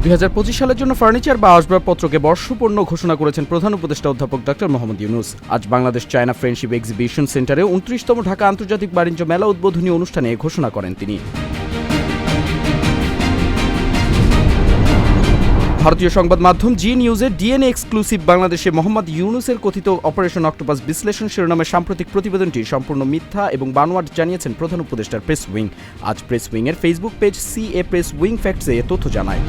2025 সালের জন্য ফার্নিচার বা আসবাবপত্রকে বর্ষপূর্ণ ঘোষণা করেছেন প্রধান উপদেষ্টা অধ্যাপক ডক্টর মোহাম্মদ ইউনূস। আজ বাংলাদেশ চায়না ফ্রেন্ডশিপ এক্সিবিশন সেন্টারে 29তম ঢাকা আন্তর্জাতিক বাণিজ্য মেলা উদ্বোধনী অনুষ্ঠানে ঘোষণা করেন তিনি। ভারতীয় সংবাদ মাধ্যম জি নিউজের ডিএনএ এক্সক্লুসিভ বাংলাদেশে মোহাম্মদ ইউনূসের কথিত অপারেশন অক্টোপাস বিশ্লেষণ শিরোনামে সাম্প্রতিক প্রতিবেদনটি সম্পূর্ণ মিথ্যা এবং বানোয়াট জানিয়েছেন প্রধান উপদেষ্টার প্রেস উইং। আজ প্রেস উইংয়ের Facebook page CA press wing ফ্যাক্টসে এ তথ্য জানায়।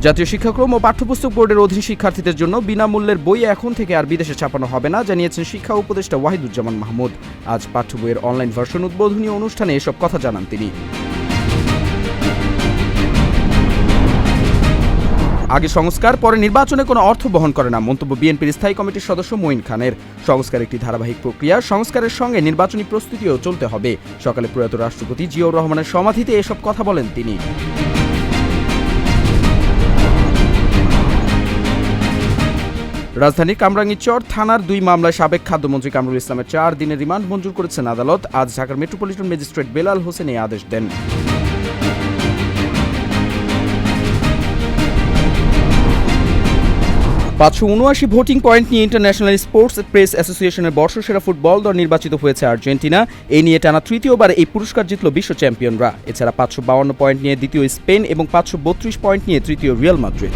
জাতীয় শিক্ষাক্রম ও পাঠ্যপুস্তক বোর্ডের অধীন শিক্ষার্থীদের জন্য বিনামূল্যের বই এখন থেকে আর বিদেশে ছাপানো হবে না জানিয়েছেন শিক্ষা উপদেষ্টা ওয়াহিদুজ্জামান মাহমুদ। আজ পাঠ্য বইয়ের অনলাইন ভার্সন উদ্বোধনী অনুষ্ঠানে এসব কথা জানান তিনি। আগে সংস্কার পরে নির্বাচনে কোনো অর্থ বহন করে না, মন্তব্য বিএনপির স্থায়ী কমিটির সদস্য মঈন খানের। সংস্কার একটি ধারাবাহিক প্রক্রিয়া, সংস্কারের সঙ্গে নির্বাচনী প্রস্তুতিও চলতে হবে। সকালে প্রয়াত রাষ্ট্রপতি জিয়াউর রহমানের সমাধিতে এসব কথা বলেন তিনি। রাজধানীর কামরাঙ্গীরচর থানার 2 মামলায় সাবেক খাদ্যমন্ত্রী কামরুল ইসলামের 4 দিনের রিমান্ড মঞ্জুর করেছেন আদালত। আজ ঢাকার মেট্রোপলিটন ম্যাজিস্ট্রেট বেলাল হোসেন এই আদেশ দেন। 579 ভোটিং পয়েন্ট নিয়ে ইন্টারন্যাশনাল স্পোর্টস প্রেস অ্যাসোসিয়েশনের বর্ষসেরা ফুটবল দল নির্বাচিত হয়েছে আর্জেন্টিনা। এই নিয়ে টানা তৃতীয়বার এই পুরস্কার জিতল বিশ্ব চ্যাম্পিয়নরা। এছাড়া 552 পয়েন্ট নিয়ে দ্বিতীয় স্পেন এবং 532 পয়েন্ট নিয়ে তৃতীয় রিয়াল মাদ্রিদ।